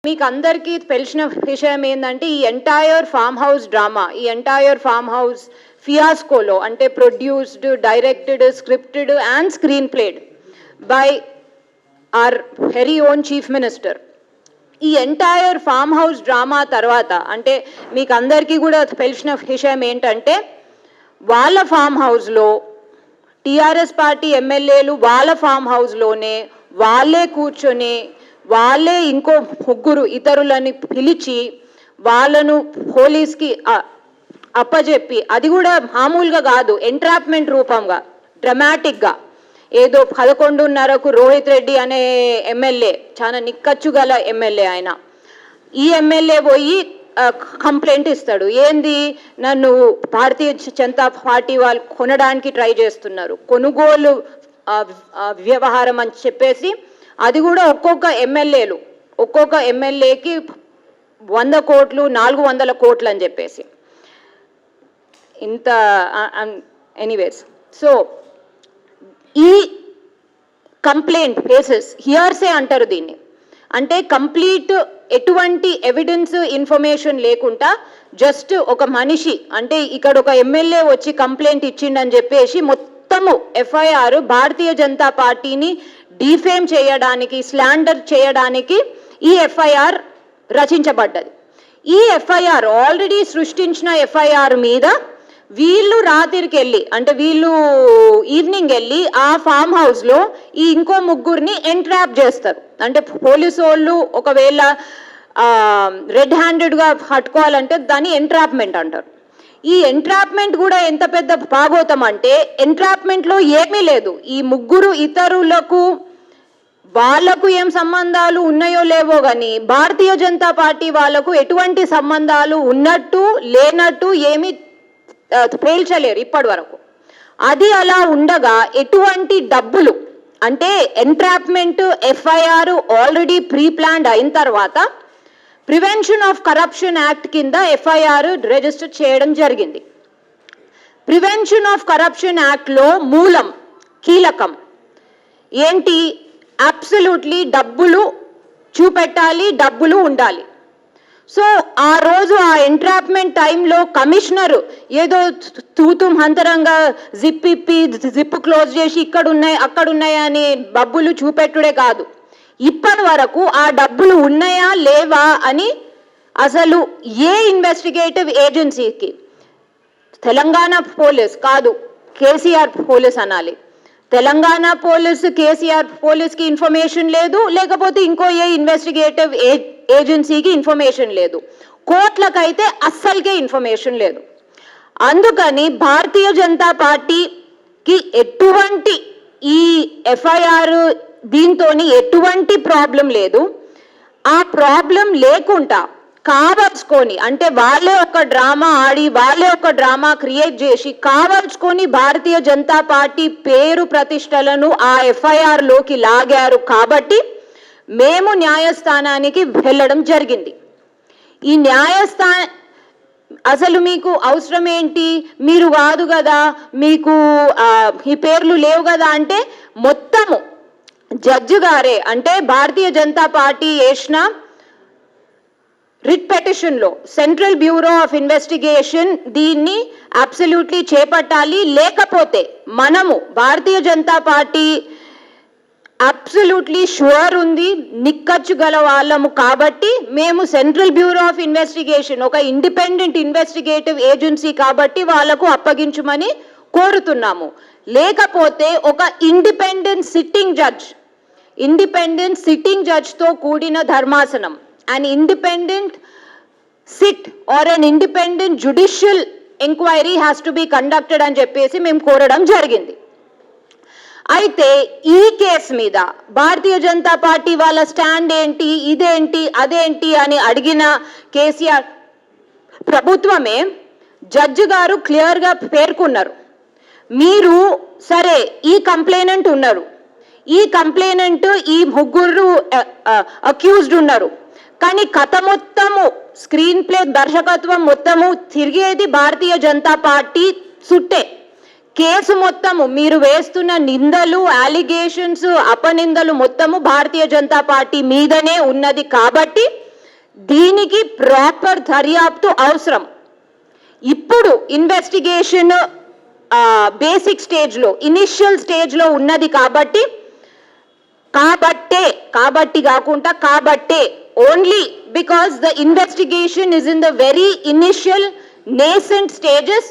మీకు అందరికీ తెలిసిన విషయం ఏంటంటే ఈ ఎంటైర్ ఫామ్ హౌస్ డ్రామా, ఈ ఎంటైర్ ఫామ్ హౌస్ ఫియాస్కోలో అంటే produced, directed, scripted and screen played by our very own chief minister. ఈ ఎంటైర్ ఫామ్ హౌస్ డ్రామా తర్వాత అంటే మీకు అందరికీ కూడా తెలిసిన విషయం ఏంటంటే వాళ్ళ ఫామ్ హౌస్లో టీఆర్ఎస్ పార్టీ ఎమ్మెల్యేలు వాళ్ళ ఫామ్ హౌస్లోనే వాళ్ళే కూర్చొని వాళ్ళే ఇంకో ముగ్గురు ఇతరులని పిలిచి వాళ్ళను పోలీస్కి అప్పచెప్పి, అది కూడా మామూలుగా కాదు, ఎంట్రాప్మెంట్ రూపంగా డ్రమాటిక్గా, ఏదో 11:30కు రోహిత్ రెడ్డి అనే ఎమ్మెల్యే, చాలా నిక్కచ్చు గల ఎమ్మెల్యే ఆయన, ఈ ఎమ్మెల్యే పోయి కంప్లైంట్ ఇస్తాడు. ఏంది, నన్ను భారతీయ జనతా పార్టీ వాళ్ళు కొనడానికి ట్రై చేస్తున్నారు, కొనుగోలు వ్యవహారం అని చెప్పేసి, అది కూడా ఒక్కొక్క ఎమ్మెల్యేకి 100 కోట్లు 400 కోట్లు అని చెప్పేసి ఇంత. ఎనీవేస్, సో ఈ కంప్లైంట్ కేసెస్ హియర్సే అంటారు దీన్ని. అంటే కంప్లీట్ ఎటువంటి ఎవిడెన్స్ ఇన్ఫర్మేషన్ లేకుండా జస్ట్ ఒక మనిషి, అంటే ఇక్కడ ఒక ఎమ్మెల్యే వచ్చి కంప్లైంట్ ఇచ్చిండని చెప్పేసి మొత్తము ఎఫ్ఐఆర్ భారతీయ జనతా పార్టీని డిఫేమ్ చేయడానికి, స్లాండర్ చేయడానికి ఈ ఎఫ్ఐఆర్ రచించబడ్డది. ఈ ఎఫ్ఐఆర్ ఆల్రెడీ సృష్టించిన ఎఫ్ఐఆర్ మీద వీళ్ళు రాత్రికి వెళ్ళి, అంటే వీళ్ళు ఈవినింగ్ వెళ్ళి ఆ ఫామ్ హౌస్లో ఈ ఇంకో ముగ్గురిని ఎంట్రాప్ చేస్తారు. అంటే పోలీసు వాళ్ళు ఒకవేళ రెడ్ హ్యాండెడ్గా పట్టుకోవాలంటే దాన్ని ఎంట్రాప్మెంట్ అంటారు. ఈ ఎంట్రాప్మెంట్ కూడా ఎంత పెద్ద భాగోతం అంటే, ఎంట్రాప్మెంట్లో ఏమీ లేదు, ఈ ముగ్గురు ఇతరులకు వాళ్ళకు ఏం సంబంధాలు ఉన్నాయో లేవో కానీ భారతీయ జనతా పార్టీ వాళ్ళకు ఎటువంటి సంబంధాలు ఉన్నట్టు లేనట్టు ఏమీ తేల్చలేరు ఇప్పటి వరకు. అది అలా ఉండగా ఎటువంటి డబ్బులు, అంటే entrapment FIR already pre planned అయిన తర్వాత ప్రివెన్షన్ ఆఫ్ కరప్షన్ యాక్ట్ కింద ఎఫ్ఐఆర్ రిజిస్టర్ చేయడం జరిగింది. ప్రివెన్షన్ ఆఫ్ కరప్షన్ యాక్ట్లో మూలం కీలకం ఏంటి, అబ్సల్యూట్లీ డబ్బులు చూపెట్టాలి, డబ్బులు ఉండాలి. సో ఆ రోజు ఆ ఎంట్రాప్మెంట్ టైంలో కమిషనర్ ఏదో తూతుం హంతరంగా జిప్ క్లోజ్ చేసి ఇక్కడున్నాయి అక్కడున్నాయి అని డబ్బులు చూపెట్టుడే కాదు, ఇప్పటి వరకు ఆ డబ్బులు ఉన్నాయా లేవా అని అసలు ఏ ఇన్వెస్టిగేటివ్ ఏజెన్సీకి, తెలంగాణ పోలీస్ కాదు కేసీఆర్ పోలీస్ అనాలి, తెలంగాణ పోలీస్ కేసీఆర్ పోలీస్కి ఇన్ఫర్మేషన్ లేదు, లేకపోతే ఇంకో ఏ ఇన్వెస్టిగేటివ్ ఏజెన్సీకి ఇన్ఫర్మేషన్ లేదు, కోర్టులకైతే అస్సలకే ఇన్ఫర్మేషన్ లేదు. అందుకని భారతీయ జనతా పార్టీకి ఎటువంటి ఈ ఎఫ్ఐఆర్ దీంతో ఎటువంటి ప్రాబ్లం లేదు. ఆ ప్రాబ్లం లేకుండా కావల్చుకొని, అంటే వాళ్ళే ఒక డ్రామా ఆడి వాళ్ళే ఒక డ్రామా క్రియేట్ చేసి కావల్చుకొని భారతీయ జనతా పార్టీ పేరు ప్రతిష్టలను ఆ ఎఫ్ఐఆర్లోకి లాగారు. కాబట్టి మేము న్యాయస్థానానికి వెళ్ళడం జరిగింది. ఈ అసలు మీకు అవసరం ఏంటి, మీరు కాదు కదా, మీకు ఈ పేర్లు లేవు కదా అంటే మొత్తము జడ్జి గారే, అంటే భారతీయ జనతా పార్టీ వేసిన రిట్ పిటిషన్లో సెంట్రల్ బ్యూరో ఆఫ్ ఇన్వెస్టిగేషన్ దీన్ని అబ్సల్యూట్లీ చేపట్టాలి, లేకపోతే మనము Bharatiya Janata Party absolutely sure ఉంది, నిక్కచ్చు గల వాళ్ళము కాబట్టి మేము సెంట్రల్ బ్యూరో ఆఫ్ ఇన్వెస్టిగేషన్ ఒక ఇండిపెండెంట్ ఇన్వెస్టిగేటివ్ ఏజెన్సీ కాబట్టి వాళ్లకు అప్పగించమని కోరుతున్నాము. లేకపోతే ఒక ఇండిపెండెంట్ సిట్టింగ్ జడ్జ్తో కూడిన ధర్మాసనం, an independent sit or an independent judicial inquiry has to be conducted అని చెప్పేసి మేము కోరడం జరిగింది. అయితే ఈ కేసు మీద భారతీయ జనతా పార్టీ వాళ్ళ స్టాండ్ ఏంటి, ఇదేంటి అదేంటి అని అడిగిన కేసీఆర్ ప్రభుత్వమే జడ్జి గారు క్లియర్గా పేర్కొన్నారు, మీరు సరే ఈ కంప్లైనెంట్ ఉన్నారు, ఈ కంప్లైనెంట్ ఈ ముగ్గురు అక్యూజ్డ్ ఉన్నారు, కానీ కథ మొత్తము స్క్రీన్ ప్లే దర్శకత్వం మొత్తము తిరిగేది భారతీయ జనతా పార్టీ చుట్టే. కేసు మొత్తము మీరు వేస్తున్న నిందలు, అలిగేషన్స్, అపనిందలు మొత్తము భారతీయ జనతా పార్టీ మీదనే ఉన్నది. కాబట్టి దీనికి ప్రాపర్ దర్యాప్తు అవసరం. ఇప్పుడు ఇన్వెస్టిగేషన్ బేసిక్ స్టేజ్లో, ఇనిషియల్ స్టేజ్లో ఉన్నది కాబట్టి only because the investigation is in the very initial nascent stages,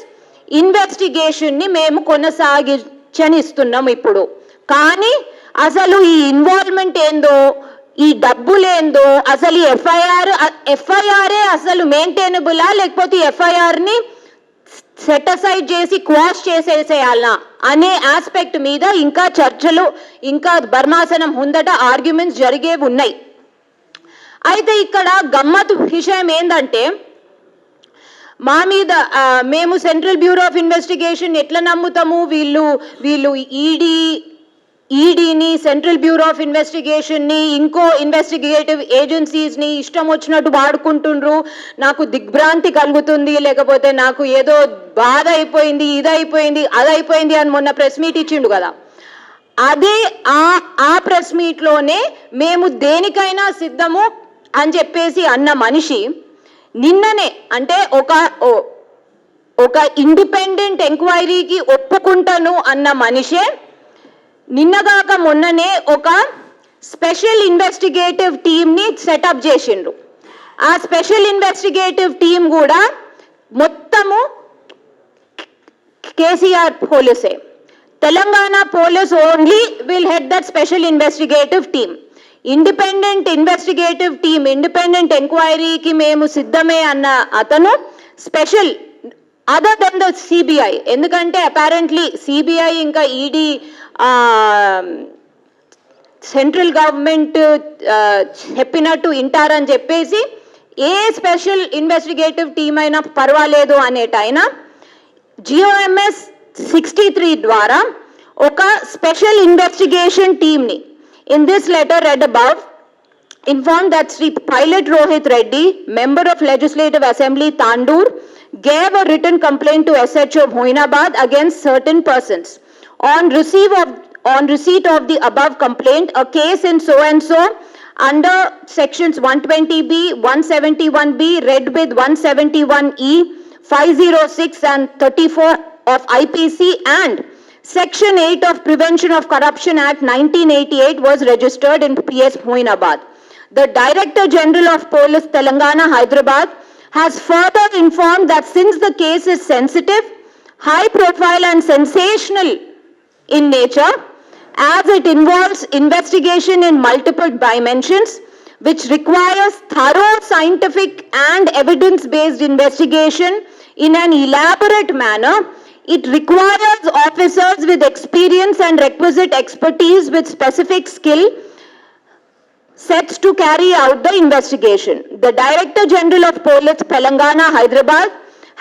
ఇన్వెస్టిగేషన్ని మేము కొనసాగించనిస్తున్నాం ఇప్పుడు. కానీ అసలు ఈ ఇన్వాల్వ్మెంట్ ఏందో, ఈ డబ్బులేందో, అసలు ఈ ఎఫ్ఐఆర్ఏ అసలు మెయింటైనబులా, లేకపోతే ఎఫ్ఐఆర్ని సెట్ అసైడ్ చేసి క్వాష్ చేసేసేయాలనా అనే ఆస్పెక్ట్ మీద ఇంకా చర్చలు, ఇంకా ధర్మాసనం ముందట ఆర్గ్యుమెంట్స్ జరిగే ఉన్నాయి. అయితే ఇక్కడ గమ్మత్తు విషయం ఏంటంటే, మా మీద మేము సెంట్రల్ బ్యూరో ఆఫ్ ఇన్వెస్టిగేషన్ ఎట్లా నమ్ముతాము, వీళ్ళు ఈడీని, సెంట్రల్ బ్యూరో ఆఫ్ ఇన్వెస్టిగేషన్ని, ఇంకో ఇన్వెస్టిగేటివ్ ఏజెన్సీస్ని ఇష్టం వచ్చినట్టు వాడుకుంటుండ్రు, నాకు దిగ్భ్రాంతి కలుగుతుంది, లేకపోతే నాకు ఏదో బాధ అయిపోయింది, ఇదైపోయింది, అదైపోయింది అని మొన్న ప్రెస్ మీట్ ఇచ్చిండు కదా. అదే ఆ ప్రెస్ మీట్లోనే మేము దేనికైనా సిద్ధము అని చెప్పేసి అన్న మనిషి నిన్ననే, అంటే ఒక ఇండిపెండెంట్ ఎంక్వైరీకి ఒప్పుకుంటాను అన్న మనిషే నిన్నగాక మొన్ననే ఒక స్పెషల్ ఇన్వెస్టిగేటివ్ టీమ్ని సెటప్ చేసిండ్రు. ఆ స్పెషల్ ఇన్వెస్టిగేటివ్ టీమ్ కూడా మొత్తము కేసీఆర్ పోలీసే. Telangana police only will head that special investigative team. Independent investigative team, independent ఎంక్వైరీకి మేము సిద్ధమే అన్న అతను special other than the CBI. ఎందుకంటే అపారెంట్లీ సిబిఐ ఇంకా ఈడీ సెంట్రల్ గవర్నమెంట్ చెప్పినట్టు వింటారని చెప్పేసి ఏ స్పెషల్ ఇన్వెస్టిగేటివ్ టీమ్ అయినా పర్వాలేదు అనేటైనా GOMS 63 ద్వారా ఒక స్పెషల్ ఇన్వెస్టిగేషన్ టీమ్ని in this letter read above informed that Sri Pilot Rohit Reddy, member of Legislative Assembly Tandur, gave a written complaint to SHO Moinabad against certain persons. On receipt of the above complaint, a case in so and so under sections 120B, 171B, read with 171E, 506 and 34 of IPC and Section 8 of Prevention of Corruption Act 1988 was registered in PS Moinabad. The Director General of Police Telangana Hyderabad has further informed that since the case is sensitive, high profile and sensational in nature, as it involves investigation in multiple dimensions, which requires thorough scientific and evidence-based investigation in an elaborate manner, it requires officers with experience and requisite expertise with specific skill sets to carry out the investigation. The Director General of Police Telangana Hyderabad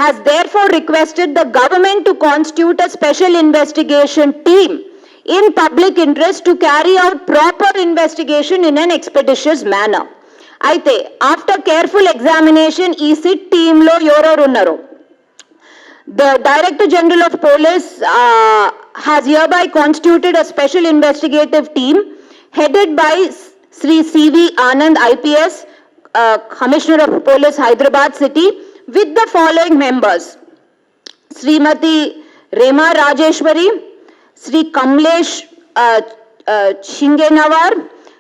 has therefore requested the government to constitute a special investigation team in public interest to carry out proper investigation in an expeditious manner. Aithe, after careful examination, ee SIT team lo evaru unnaru. The Director General of Police has hereby constituted a special investigative team headed by Sri C.V. Anand IPS, Commissioner of Police Hyderabad City, with the following members: Srimati Rema Rajeshwari, Sri Kamlesh Chingenawar,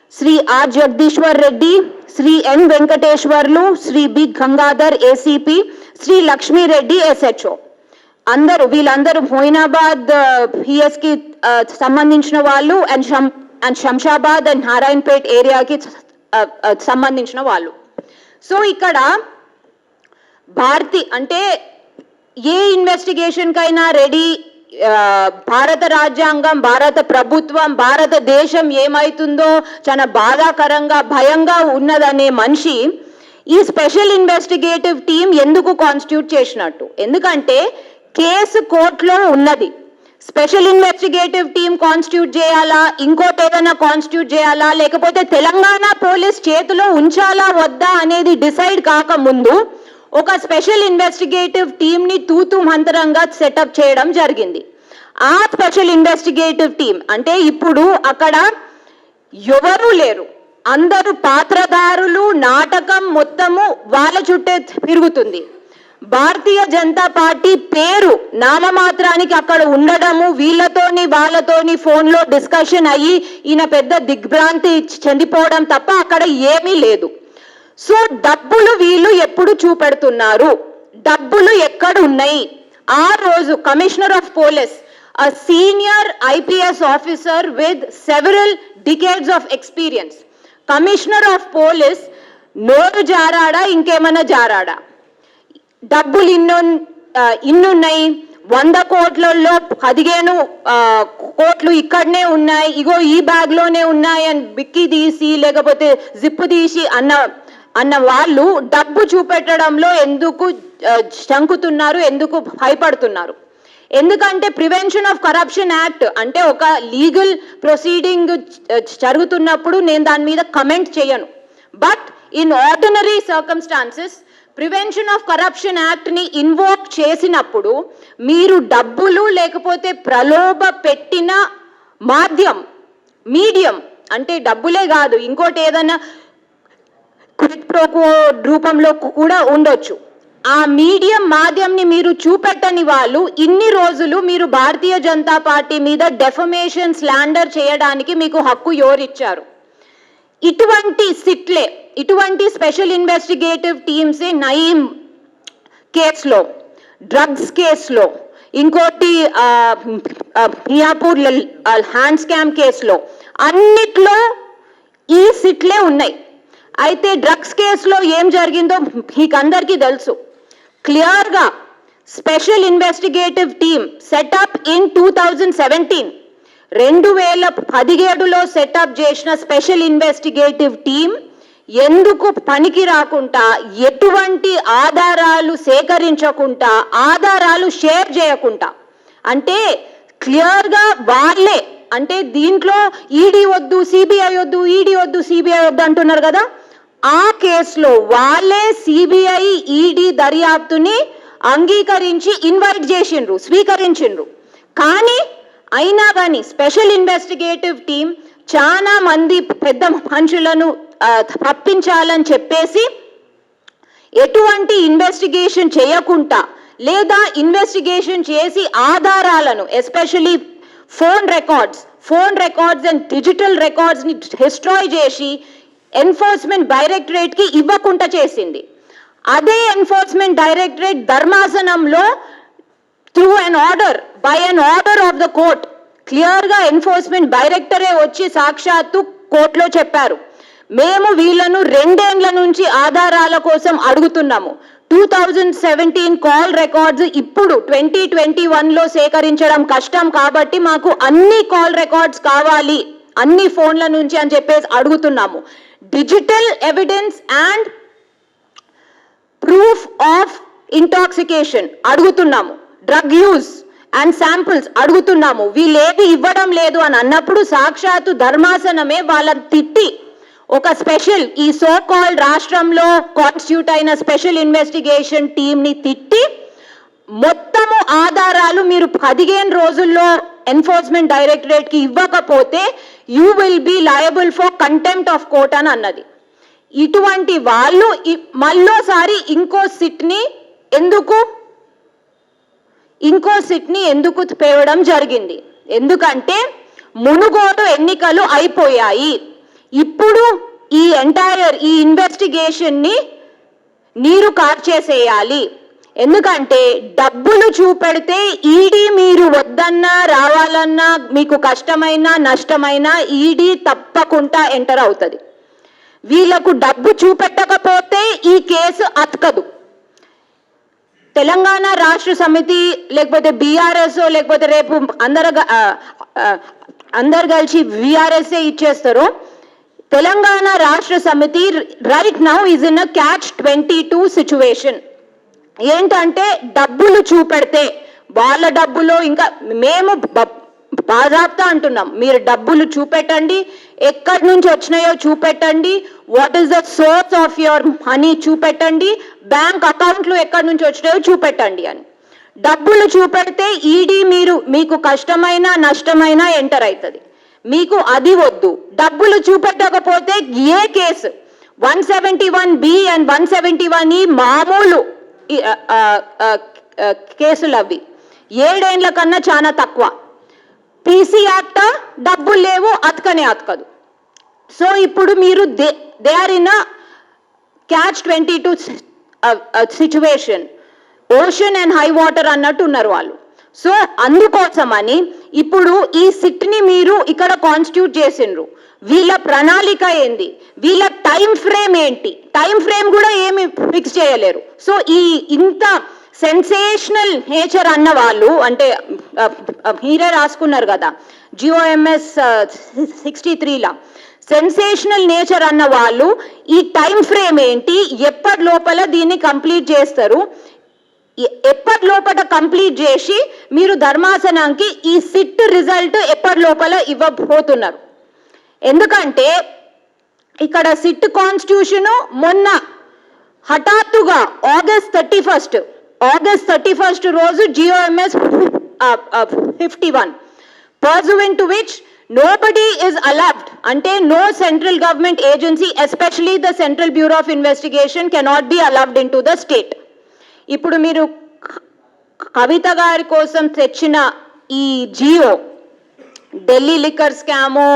Sri R. Jagdishwar Reddy, Sri N. Venkateshwarlu, Sri B. Gangadhar ACP, Sri Lakshmi Reddy SHO. వీళ్ళందరూ మొయినాబాద్ పిఎస్కి సంబంధించిన వాళ్ళు and Shamshabad and Narayanpet ఏరియాకి సంబంధించిన వాళ్ళు. So ఇక్కడ భారతి అంటే ఏ ఇన్వెస్టిగేషన్కైనా ready. భారత రాజ్యాంగం, భారత ప్రభుత్వం, భారతదేశం ఏమవుతుందో చాలా బాధాకరంగా భయంగా ఉన్నదనే మనిషి ఈ స్పెషల్ ఇన్వెస్టిగేటివ్ టీం ఎందుకు కాన్స్టిట్యూట్ చేసినట్టు? ఎందుకంటే కేసు కోర్టులో ఉన్నది. స్పెషల్ ఇన్వెస్టిగేటివ్ టీం కాన్స్టిట్యూట్ చేయాలా, ఇంకోటి ఏదైనా కాన్స్టిట్యూట్ చేయాలా, లేకపోతే తెలంగాణ పోలీస్ చేతిలో ఉంచాలా వద్దా అనేది డిసైడ్ కాకముందు ఒక స్పెషల్ ఇన్వెస్టిగేటివ్ టీంని తూతు మంత్రంగా సెటప్ చేయడం జరిగింది. ఆ స్పెషల్ ఇన్వెస్టిగేటివ్ టీం అంటే ఇప్పుడు అక్కడ ఎవరూ లేరు. అందరూ పాత్రధారులు, నాటకం మొత్తము వాళ్ళ చుట్టే తిరుగుతుంది. భారతీయ జనతా పార్టీ పేరు నామమాత్రానికి అక్కడ ఉండడము, వీళ్ళతోని వాళ్ళతోని ఫోన్లో డిస్కషన్ అయ్యి ఈయన పెద్ద దిగ్భ్రాంతి చెందిపోవడం తప్ప అక్కడ ఏమీ లేదు. సో డబ్బులు వీళ్ళు ఎప్పుడు చూపెడుతున్నారు, డబ్బులు ఎక్కడ ఉన్నాయి? ఆ రోజు commissioner of police, a senior IPS officer with several decades of experience, commissioner of police నోరు జారాడా ఇంకేమన్నా జారాడా? డబ్బులు ఇన్నున్నాయి, 100 కోట్లలో 15 కోట్లు ఇక్కడనే ఉన్నాయి, ఇగో ఈ బ్యాగ్లోనే ఉన్నాయి అని బిక్కి తీసి లేకపోతే జిప్పు తీసి అన్న వాళ్ళు డబ్బు చూపెట్టడంలో ఎందుకు శంకుతున్నారు, ఎందుకు భయపడుతున్నారు? ఎందుకంటే ప్రివెన్షన్ ఆఫ్ కరప్షన్ యాక్ట్ అంటే ఒక లీగల్ ప్రొసీడింగ్ జరుగుతున్నప్పుడు నేను దాని మీద కమెంట్ చేయను. But in ordinary circumstances prevention of corruption యాక్ట్ని ఇన్వోక్ చేసినప్పుడు మీరు డబ్బులు లేకపోతే ప్రలోభ పెట్టిన మీడియం అంటే డబ్బులే కాదు, ఇంకోటి ఏదైనా క్విడ్ ప్రోకో రూపంలో కూడా ఉండొచ్చు. ఆ మీడియం మాధ్యంని మీరు చూపెట్టని వాళ్ళు ఇన్ని రోజులు మీరు భారతీయ జనతా పార్టీ మీద డెఫమేషన్, స్లాండర్ చేయడానికి మీకు హక్కు ఎవరిచ్చారు? ఇటువంటి సిట్లే, ఇటువంటి స్పెషల్ ఇన్వెస్టిగేటివ్ టీమ్సే నయీం కేసులో, డ్రగ్స్ కేసులో, ఇంకోటి మియాపూర్ హ్యాండ్ స్కామ్ కేసులో అన్నిట్లో ఈ సిట్లే ఉన్నాయి. అయితే డ్రగ్స్ కేసులో ఏం జరిగిందో మీకు అందరికీ తెలుసు. క్లియర్గా special investigative team set up in 2017, 2017లో సెటప్ చేసిన స్పెషల్ ఇన్వెస్టిగేటివ్ టీమ్ ఎందుకు పనికి రాకుండా, ఎటువంటి ఆధారాలు సేకరించకుండా, ఆధారాలు షేర్ చేయకుండా, అంటే క్లియర్గా వాళ్ళే, అంటే దీంట్లో ఈడీ వద్దు, సిబిఐ వద్దు, ఈడీ వద్దు, సిబిఐ వద్దు అంటున్నారు కదా, ఆ కేసులో వాళ్ళే సిబిఐ, ఈడీ దర్యాప్తుని అంగీకరించి ఇన్వైట్ చేసిండ్రు, స్వీకరించిండ్రు. కానీ అయినా కానీ స్పెషల్ ఇన్వెస్టిగేటివ్ టీం చాలా మంది పెద్ద మనుషులను తప్పించాలని చెప్పేసి ఎటువంటి ఇన్వెస్టిగేషన్ చేయకుండా, లేదా ఇన్వెస్టిగేషన్ చేసి ఆధారాలను, especially phone records and digital రికార్డ్స్ని డిస్ట్రాయ్ చేసి ఎన్ఫోర్స్మెంట్ డైరెక్టరేట్కి ఇవ్వకుండా చేసింది. అదే ఎన్ఫోర్స్మెంట్ డైరెక్టరేట్ ధర్మాసనంలో through by an order of the court క్లియర్గా ఎన్ఫోర్స్మెంట్ డైరెక్టరే వచ్చి సాక్షాత్తు కోర్టులో చెప్పారు, మేము వీళ్ళను 2 ఏళ్ల నుంచి ఆధారాల కోసం అడుగుతున్నాము. 2017 కాల్ రికార్డ్స్ ఇప్పుడు 2021లో సేకరించడం కష్టం కాబట్టి మాకు అన్ని కాల్ రికార్డ్స్ కావాలి, అన్ని ఫోన్ల నుంచి అని చెప్పేసి అడుగుతున్నాము. Digital evidence and proof of intoxication అడుగుతున్నాము. డ్రగ్ యూజ్ అండ్ శాంపుల్స్ అడుగుతున్నాము. వీళ్ళేది ఇవ్వడం లేదు అని అన్నప్పుడు సాక్షాత్తు ధర్మాసనమే వాళ్ళని తిట్టి ఒక స్పెషల్, ఈ సో కాల్డ్ రాష్ట్రంలో కాన్స్టిట్యూట్ అయిన స్పెషల్ ఇన్వెస్టిగేషన్ టీంని తిట్టి మొత్తము ఆధారాలు మీరు 15 రోజుల్లో ఎన్ఫోర్స్మెంట్ డైరెక్టరేట్కి ఇవ్వకపోతే you will be liable for contempt of court అని అన్నది. ఇటువంటి వాళ్ళు మళ్ళోసారి ఇంకో సిట్ని ఎందుకు పేవడం జరిగింది? ఎందుకంటే మునుగోడు ఎన్నికలు అయిపోయాయి. ఇప్పుడు ఈ ఇన్వెస్టిగేషన్ని నీరు కార్చేసేయాలి. ఎందుకంటే డబ్బులు చూపెడితే ఈడీ మీరు వద్దన్నా రావాలన్నా మీకు కష్టమైనా నష్టమైనా ఈడీ తప్పకుండా ఎంటర్ అవుతుంది. వీళ్ళకు డబ్బు చూపెట్టకపోతే ఈ కేసు అతకదు. తెలంగాణ రాష్ట్ర సమితి లేకపోతే బీఆర్ఎస్ లేకపోతే రేపు అందరు కలిసి వీఆర్ఎస్ఏ ఇచ్చేస్తారు. తెలంగాణ రాష్ట్ర సమితి right now is in a catch-22 situation. ఏంటంటే డబ్బులు చూపెడితే వాళ్ళ డబ్బులో, ఇంకా మేము బాజాబ్తా అంటున్నాం, మీరు డబ్బులు చూపెట్టండి, ఎక్కడి నుంచి వచ్చినాయో చూపెట్టండి, what is the source of your money చూపెట్టండి, బ్యాంక్ అకౌంట్లు ఎక్కడి నుంచి వచ్చినాయో చూపెట్టండి అని. డబ్బులు చూపెడితే ఈడీ మీకు కష్టమైనా నష్టమైనా ఎంటర్ అవుతుంది. మీకు అది వద్దు. డబ్బులు చూపెట్టకపోతే ఏ కేసు 171B అండ్ 171E మామూలు కేసులు అవి 7 ఏళ్ల కన్నా చాలా తక్కువ. పీసీ యాక్ట్ డబ్బులు లేవు అతకనే అతకదు. సో ఇప్పుడు మీరు they are in catch 22 situation, ocean and high water అన్నట్టు ఉన్నారు వాళ్ళు. సో అందుకోసమని ఇప్పుడు ఈ సిట్ని మీరు ఇక్కడ కాన్స్టిట్యూట్ చేసిండ్రు. వీళ్ళ ప్రణాళిక ఏంది, వీళ్ళ టైం ఫ్రేమ్ ఏంటి, టైం ఫ్రేమ్ కూడా ఏమి ఫిక్స్ చేయలేరు. సో ఈ ఇంత సెన్సేషనల్ నేచర్ అన్న వాళ్ళు, అంటే మీరే రాసుకున్నారు కదా GOMS 63లా, సెన్సేషనల్ నేచర్ అన్న వాళ్ళు ఈ టైం ఫ్రేమ్ ఏంటి, ఎప్పటి లోపల దీన్ని కంప్లీట్ చేస్తారు, ఎప్పటి లోపల కంప్లీట్ చేసి మీరు ధర్మాసనానికి ఈ సిట్ రిజల్ట్ ఎప్పటి లోపల ఇవ్వబోతున్నారు. ఎందుకంటే ఇక్కడ సిట్ కాన్స్టిట్యూషన్ మొన్న హఠాత్తుగా ఆగస్ట్ 31 రోజు GOMS 51 pursuant to which nobody is allowed, ante no central government agency, especially the Central Bureau of Investigation, cannot be allowed into the state. ఇప్పుడు మీరు కవిత గారి కోసం తెచ్చిన ఈ జియో ఢిల్లీ లిక్కర్ స్కాము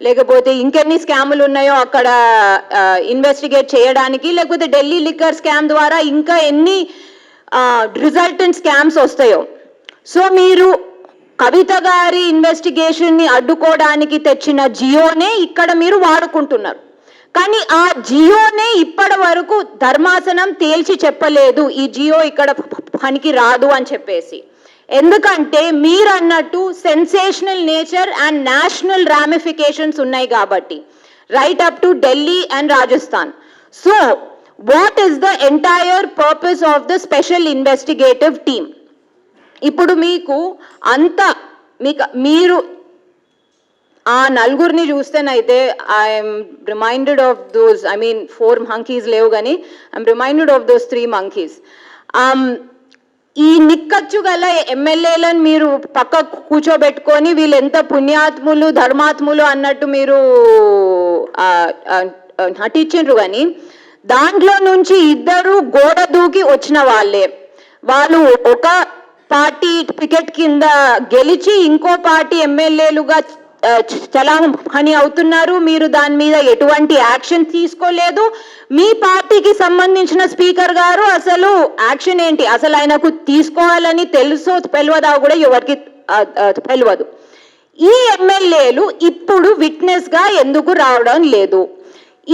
లేకపోతే ఇంకెన్ని స్కాములు ఉన్నాయో అక్కడ ఇన్వెస్టిగేట్ చేయడానికి, లేకపోతే ఢిల్లీ లిక్కర్ స్కామ్ ద్వారా ఇంకా ఎన్ని రిజల్టెంట్ స్కామ్స్ వస్తాయో, సో మీరు కవిత గారి ఇన్వెస్టిగేషన్ని అడ్డుకోవడానికి తెచ్చిన జియోనే ఇక్కడ మీరు వాడుకుంటున్నారు. కానీ ఆ జియోనే ఇప్పటి వరకు ధర్మాసనం తేల్చి చెప్పలేదు ఈ జియో ఇక్కడ పనికి రాదు అని చెప్పేసి. ఎందుకంటే మీరు అన్నట్టు sensational nature and national ramifications ఉన్నాయి కాబట్టి, right up to Delhi and Rajasthan. So what is the entire purpose of the special investigative team? ఇప్పుడు మీకు మీరు ఆ నలుగురిని చూస్తేనైతే I'm reminded of those, 4 monkeys లేవు కానీ I'm reminded of those 3 monkeys. ఈ నిక్కచ్చు గల ఎమ్మెల్యేలను మీరు పక్క కూర్చోబెట్టుకొని వీళ్ళు ఎంత పుణ్యాత్ములు ధర్మాత్ములు అన్నట్టు మీరు నటించిండ్రు. కానీ దాంట్లో నుంచి 2 గోడ దూకి వచ్చిన వాళ్ళే. వాళ్ళు ఒక పార్టీ టికెట్ కింద గెలిచి ఇంకో పార్టీ ఎమ్మెల్యేలుగా చలామణి అవుతున్నారు. మీరు దాని మీద ఎటువంటి యాక్షన్ తీసుకోలేదు. మీ పార్టీకి సంబంధించిన స్పీకర్ గారు అసలు యాక్షన్ ఏంటి, అసలు ఆయనకు తీసుకోవాలని తెలుసో తెలియదా కూడా ఎవరికి తెలియదు. ఈ ఎమ్మెల్యేలు ఇప్పుడు విట్నెస్ గా ఎందుకు రావడం లేదు?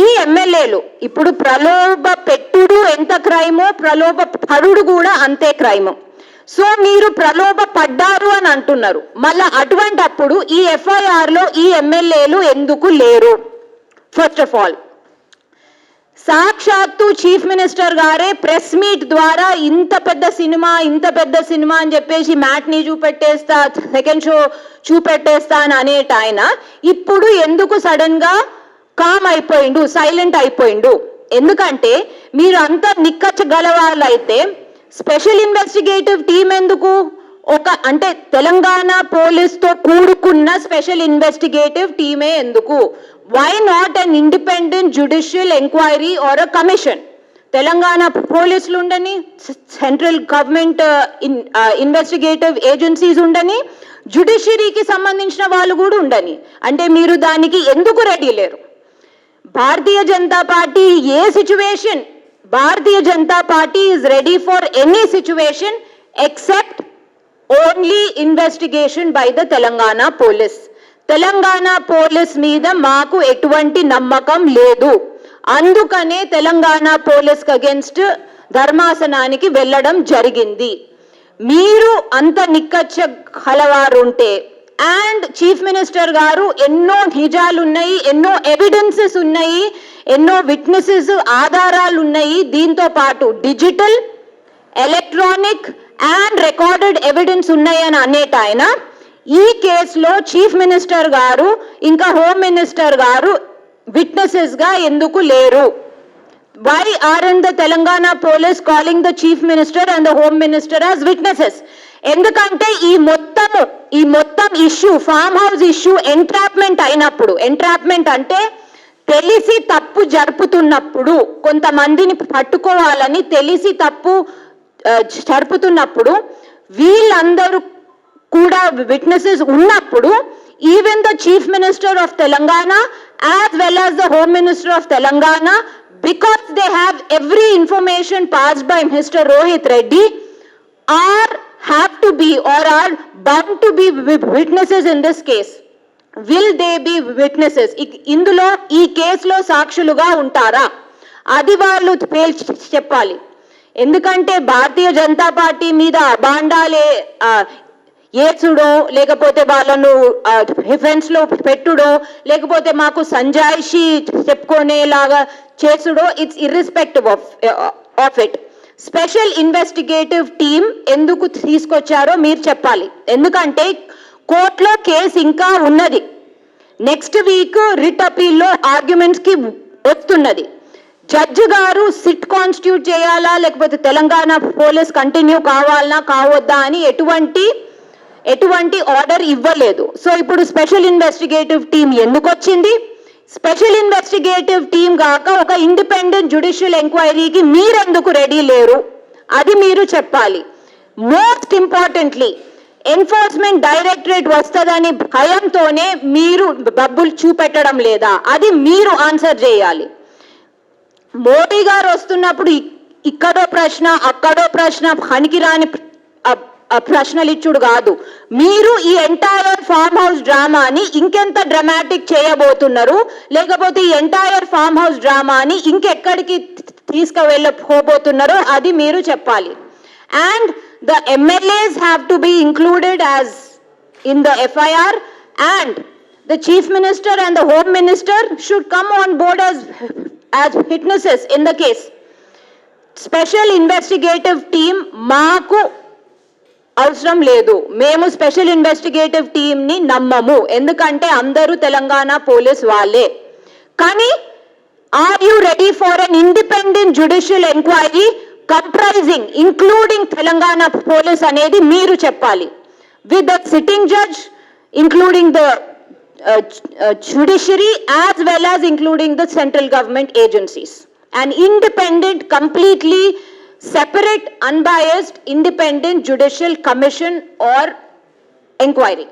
ఈ ఎమ్మెల్యేలు ఇప్పుడు ప్రలోభ పెట్టుడు ఎంత క్రైమో ప్రలోభ పడుడు కూడా అంతే క్రైమ్. సో మీరు ప్రలోభ పడ్డారు అని అంటున్నారు. మళ్ళా అటువంటప్పుడు ఈ FIR లో ఈ ఎమ్మెల్యేలు ఎందుకు లేరు? ఫస్ట్ ఆఫ్ ఆల్ సాక్షాత్తు చీఫ్ మినిస్టర్ గారే ప్రెస్ మీట్ ద్వారా ఇంత పెద్ద సినిమా అని చెప్పేసి మ్యాట్ని చూపెట్టేస్తా, సెకండ్ షో చూపెట్టేస్తా అని అనేట ఆయన ఇప్పుడు ఎందుకు సడన్ గా కామ్ అయిపోయిండు, సైలెంట్ అయిపోయిండు? ఎందుకంటే మీరు అంతా నిక్కచ్చగలవాళ్ళైతే స్పెషల్ ఇన్వెస్టిగేటివ్ టీమ్ ఎందుకు? అంటే తెలంగాణ పోలీస్తో కూడుకున్న స్పెషల్ ఇన్వెస్టిగేటివ్ టీమే ఎందుకు? Why not an independent judicial enquiry or a commission? Telangana పోలీసులు ఉండని, సెంట్రల్ గవర్నమెంట్ ఇన్వెస్టిగేటివ్ ఏజెన్సీస్ ఉండని, జ్యుడిషియరీకి సంబంధించిన వాళ్ళు కూడా ఉండని. అంటే మీరు దానికి ఎందుకు రెడీ లేరు? భారతీయ Janata party A situation, Bharatiya Janata Party is ready for any situation except only investigation by the Telangana police. Telangana police మీద మాకు ఎటువంటి నమ్మకం లేదు. అందుకనే తెలంగాణ పోలీస్ అగేన్స్ట్ ధర్మాసనానికి వెళ్ళడం జరిగింది. మీరు అంత నిక్కచ్చ కలవారుంటే అండ్ చీఫ్ మినిస్టర్ గారు ఎన్నో నిజాలు ఉన్నాయి, ఎన్నో ఎవిడెన్సెస్ ఉన్నాయి, ఎన్నో విట్నెసెస్ ఆధారాలు ఉన్నాయి, దీంతో పాటు digital, electronic and recorded evidence ఉన్నాయని అనేట ఆయన ఈ కేసులో చీఫ్ మినిస్టర్ గారు ఇంకా హోమ్ మినిస్టర్ గారు విట్నెసెస్ గా ఎందుకు లేరు? Why aren't the Telangana police calling the chief minister and the home minister as witnesses? ఎందుకంటే ఈ మొత్తం మొత్తం issue farm house issue entrapment అయినప్పుడు, ఎంట్రాప్మెంట్ అంటే తెలిసి తప్పు జరుపుతున్నప్పుడు, కొంతమందిని పట్టుకోవాలని తెలిసి తప్పు జరుపుతున్నప్పుడు వీళ్ళందరూ కూడా విట్నెసెస్ ఉన్నప్పుడు even the chief minister of Telangana as well as the home minister of Telangana, because they have every information passed by Mr. Rohit Reddy, have to be or are bound to be witnesses in this case. Will they be witnesses? ఇందులో ఈ కేసులో సాక్షులుగా ఉంటారా? అది వాళ్ళు చెప్పాలి. ఎందుకంటే భారతీయ Janata party మీద అబాండాలే ఏచుడో, లేకపోతే వాళ్ళను డిఫెన్స్ లో పెట్టుడో, లేకపోతే మాకు సంజాయిషి చెప్పుకునేలాగా చేసుడో, it's irrespective of it. Special investigative team ఎందుకు తీసుకొచ్చారో మీరు చెప్పాలి. ఎందుకంటే కోర్టులో కేసు ఇంకా ఉన్నది. నెక్స్ట్ వీక్ రిట్ అపీల్లో ఆర్గ్యుమెంట్స్ కి వస్తున్నది. జడ్జి గారు సిట్ కాన్స్టిట్యూట్ చేయాలా, లేకపోతే తెలంగాణ పోలీస్ కంటిన్యూ కావాలా కావద్దా అని ఎటువంటి ఆర్డర్ ఇవ్వలేదు. సో ఇప్పుడు స్పెషల్ ఇన్వెస్టిగేటివ్ టీం ఎందుకు వచ్చింది? స్పెషల్ ఇన్వెస్టిగేటివ్ టీం కాక ఒక ఇండిపెండెంట్ జ్యుడిషియల్ ఎంక్వైరీకి మీరెందుకు రెడీ లేరు? అది మీరు చెప్పాలి. మోస్ట్ ఇంపార్టెంట్లీ ఎన్ఫోర్స్మెంట్ డైరెక్టరేట్ వస్తుందని భయంతోనే మీరు డబ్బులు చూపెట్టడం లేదా? అది మీరు ఆన్సర్ చేయాలి. మోడీ గారు వస్తున్నప్పుడు ఇక్కడో ప్రశ్న అక్కడో ప్రశ్న పనికిరాని ప్రశ్నలు ఇచ్చుడు కాదు. మీరు ఈ ఎంటైర్ ఫామ్ హౌస్ డ్రామాని ఇంకెంత డ్రామాటిక్ చేయబోతున్నారు, లేకపోతే ఈ ఎంటైర్ ఫామ్ హౌస్ డ్రామాని ఇంకెక్కడికి తీసుకువెళ్ళబోతున్నారో అది మీరు చెప్పాలి. And the MLAs have to be included as in the FIR, and the chief minister and the home minister should come on board as witnesses in the case. Special investigative team మాకు అవసరం లేదు. మేము special investigative టీమ్ని నమ్మము, ఎందుకంటే అందరూ Telangana police వాళ్ళే. కానీ are you ready for an independent judicial enquiry comprising including Telangana police అనేది మీరు చెప్పాలి. With the sitting judge, including the judiciary as well as including the central government agencies. An independent, completely separate, unbiased, independent judicial commission or inquiry.